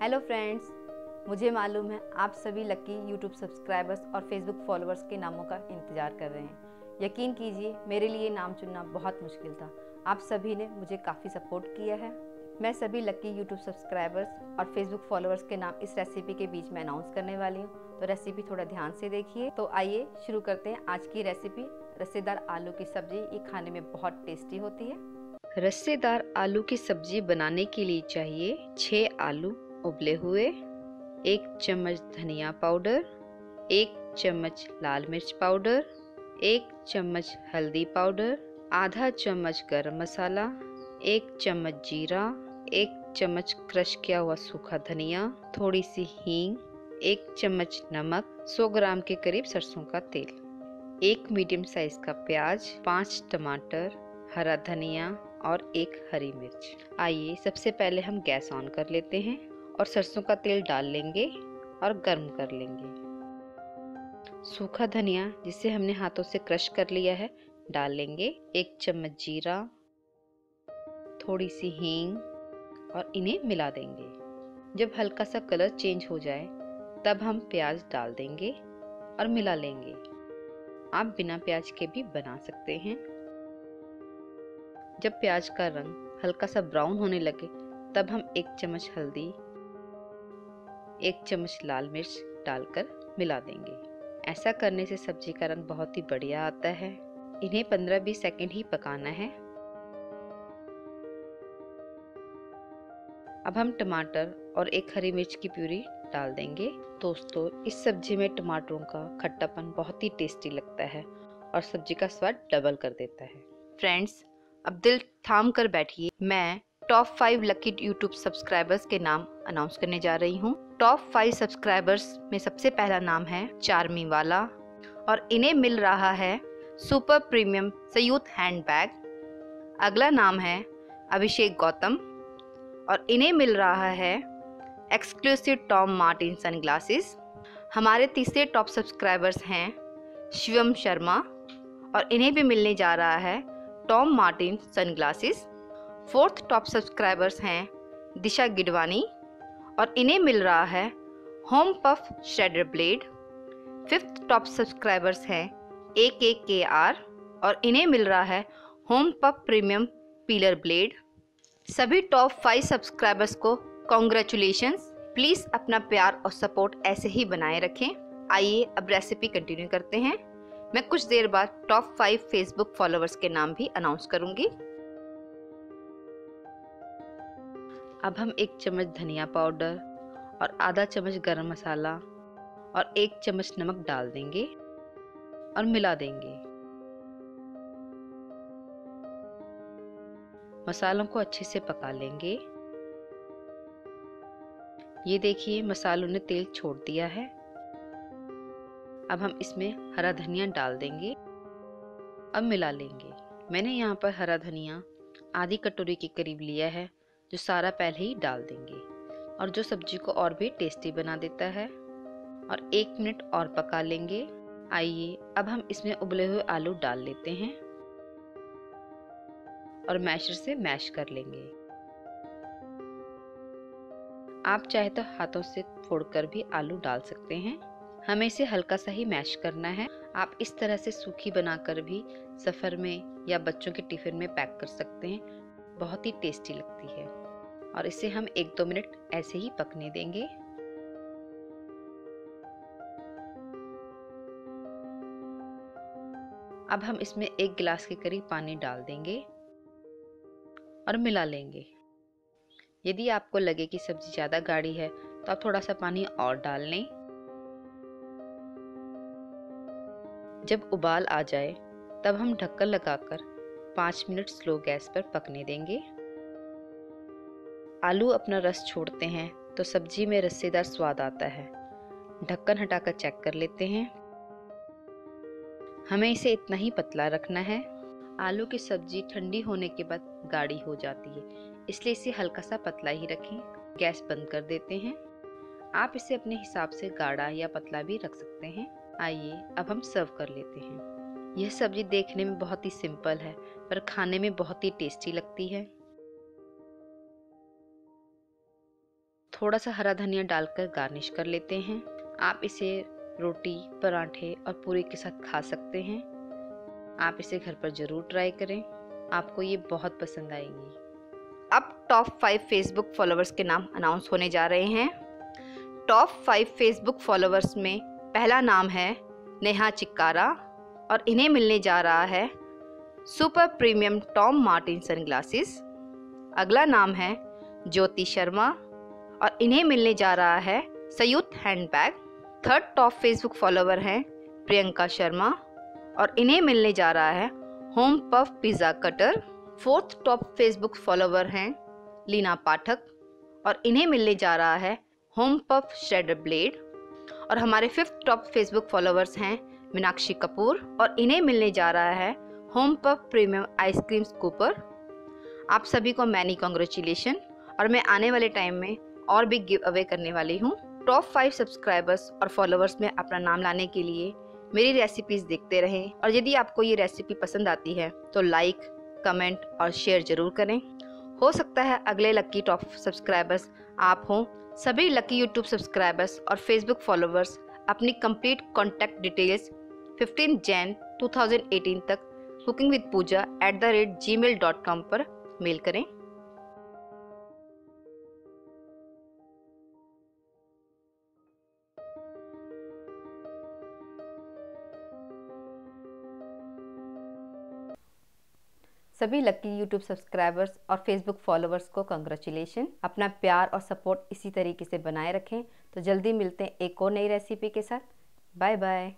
Hello friends, मुझे मालूम है आप सभी लकी यूट्यूब सब्सक्राइबर्स और फेसबुक फॉलोअर्स के नामों का इंतज़ार कर रहे हैं। यकीन कीजिए, मेरे लिए नाम चुनना बहुत मुश्किल था। आप सभी ने मुझे काफ़ी सपोर्ट किया है। मैं सभी लकी यूट्यूब सब्सक्राइबर्स और फेसबुक फॉलोअर्स के नाम इस रेसिपी के बीच में अनाउंस करने वाली हूँ, तो रेसिपी थोड़ा ध्यान से देखिए। तो आइए शुरू करते हैं आज की रेसिपी। रस्सेदार आलू की सब्जी, ये खाने में बहुत टेस्टी होती है। रस्सेदार आलू की सब्जी बनाने के लिए चाहिए 6 आलू उबले हुए, 1 चम्मच धनिया पाउडर, 1 चम्मच लाल मिर्च पाउडर, 1 चम्मच हल्दी पाउडर, आधा चम्मच गरम मसाला, 1 चम्मच जीरा, 1 चम्मच क्रश किया हुआ सूखा धनिया, थोड़ी सी हींग, 1 चम्मच नमक, 100 ग्राम के करीब सरसों का तेल, 1 मीडियम साइज का प्याज, 5 टमाटर, हरा धनिया और 1 हरी मिर्च। आइए सबसे पहले हम गैस ऑन कर लेते हैं और सरसों का तेल डाल लेंगे और गर्म कर लेंगे। सूखा धनिया जिसे हमने हाथों से क्रश कर लिया है डाल लेंगे, 1 चम्मच जीरा, थोड़ी सी हींग और इन्हें मिला देंगे। जब हल्का सा कलर चेंज हो जाए तब हम प्याज डाल देंगे और मिला लेंगे। आप बिना प्याज के भी बना सकते हैं। जब प्याज का रंग हल्का सा ब्राउन होने लगे तब हम 1 चम्मच हल्दी, 1 चम्मच लाल मिर्च डालकर मिला देंगे। ऐसा करने से सब्जी का रंग बहुत ही बढ़िया आता है। इन्हें 15-20 सेकंड ही पकाना है। अब हम टमाटर और 1 हरी मिर्च की प्यूरी डाल देंगे। दोस्तों, इस सब्जी में टमाटरों का खट्टापन बहुत ही टेस्टी लगता है और सब्जी का स्वाद डबल कर देता है। फ्रेंड्स, अब दिल थाम कर बैठिए। मैं टॉप 5 लकी यूट्यूब सब्सक्राइबर्स के नाम अनाउंस करने जा रही हूँ। टॉप 5 सब्सक्राइबर्स में सबसे पहला नाम है चार्मी वाला और इन्हें मिल रहा है सुपर प्रीमियम सयूत हैंडबैग। अगला नाम है अभिषेक गौतम और इन्हें मिल रहा है एक्सक्लूसिव टॉम मार्टिन सनग्लासेस। हमारे तीसरे टॉप सब्सक्राइबर्स हैं शिवम शर्मा और इन्हें भी मिलने जा रहा है Tom Martin sunglasses. Fourth top subscribers हैं दिशा गिडवानी और इन्हें मिल रहा है home puff shredder blade. Fifth top subscribers हैं AKKR और इन्हें मिल रहा है home puff premium pillar blade. सभी टॉप 5 सब्सक्राइबर्स को कॉन्ग्रेचुलेशंस। प्लीज़ अपना प्यार और सपोर्ट ऐसे ही बनाए रखें। आइए अब रेसिपी कंटिन्यू करते हैं। मैं कुछ देर बाद टॉप 5 फेसबुक फॉलोअर्स के नाम भी अनाउंस करूंगी। अब हम 1 चम्मच धनिया पाउडर और आधा चम्मच गरम मसाला और 1 चम्मच नमक डाल देंगे और मिला देंगे। मसालों को अच्छे से पका लेंगे। ये देखिए, मसालों ने तेल छोड़ दिया है। अब हम इसमें हरा धनिया डाल देंगे और मिला लेंगे। मैंने यहाँ पर हरा धनिया आधी कटोरी के करीब लिया है, जो सारा पहले ही डाल देंगे और जो सब्जी को और भी टेस्टी बना देता है। और 1 मिनट और पका लेंगे। आइए अब हम इसमें उबले हुए आलू डाल लेते हैं और मैशर से मैश कर लेंगे। आप चाहे तो हाथों से फोड़कर भी आलू डाल सकते हैं। हमें इसे हल्का सा ही मैश करना है। आप इस तरह से सूखी बनाकर भी सफ़र में या बच्चों के टिफिन में पैक कर सकते हैं। बहुत ही टेस्टी लगती है और इसे हम 1-2 मिनट ऐसे ही पकने देंगे। अब हम इसमें 1 गिलास के करीब पानी डाल देंगे और मिला लेंगे। यदि आपको लगे कि सब्जी ज़्यादा गाढ़ी है तो आप थोड़ा सा पानी और डाल लें। जब उबाल आ जाए तब हम ढक्कन लगाकर 5 मिनट स्लो गैस पर पकने देंगे। आलू अपना रस छोड़ते हैं तो सब्जी में रस्सेदार स्वाद आता है। ढक्कन हटाकर चेक कर लेते हैं। हमें इसे इतना ही पतला रखना है। आलू की सब्जी ठंडी होने के बाद गाढ़ी हो जाती है, इसलिए इसे हल्का सा पतला ही रखें। गैस बंद कर देते हैं। आप इसे अपने हिसाब से गाढ़ा या पतला भी रख सकते हैं। आइए अब हम सर्व कर लेते हैं। यह सब्जी देखने में बहुत ही सिंपल है पर खाने में बहुत ही टेस्टी लगती है। थोड़ा सा हरा धनिया डालकर गार्निश कर लेते हैं। आप इसे रोटी, पराठे और पूरी के साथ खा सकते हैं। आप इसे घर पर ज़रूर ट्राई करें, आपको ये बहुत पसंद आएगी। अब टॉप 5 फेसबुक फॉलोअर्स के नाम अनाउंस होने जा रहे हैं। टॉप 5 फेसबुक फॉलोअर्स में पहला नाम है नेहा चिक्कारा और इन्हें मिलने जा रहा है super premium Tom Martin sunglasses. अगला नाम है ज्योति शर्मा और इन्हें मिलने जा रहा है संयुक्त handbag. Third top Facebook follower हैं प्रियंका शर्मा और इन्हें मिलने जा रहा है home puff pizza cutter. Fourth top Facebook follower हैं लीना पाठक और इन्हें मिलने जा रहा है होम पफ श्रेडर ब्लेड। और हमारे फिफ्थ टॉप फेसबुक फॉलोवर्स हैं मीनाक्षी कपूर और इन्हें मिलने जा रहा है home puff premium ice cream scooper. आप सभी को मैनी कॉन्ग्रेचुलेशन, और मैं आने वाले टाइम में और भी गिव अवे करने वाली हूँ। टॉप 5 सब्सक्राइबर्स और फॉलोवर्स में अपना नाम लाने के लिए मेरी रेसिपीज देखते रहें, और यदि आपको ये रेसिपी पसंद आती है तो लाइक, कमेंट और शेयर जरूर करें। हो सकता है अगले लक्की टॉप सब्सक्राइबर्स आप हों। सभी लकी यूट्यूब सब्सक्राइबर्स और फेसबुक फॉलोवर्स अपनी कंप्लीट कॉन्टैक्ट डिटेल्स 15 जैन 2018 तक cookingwithpooja@gmail.com पर मेल करें। सभी लकी यूट्यूब सब्सक्राइबर्स और फेसबुक फॉलोवर्स को कंग्रेचुलेशन। अपना प्यार और सपोर्ट इसी तरीके से बनाए रखें। तो जल्दी मिलते हैं एक और नई रेसिपी के साथ। Bye bye.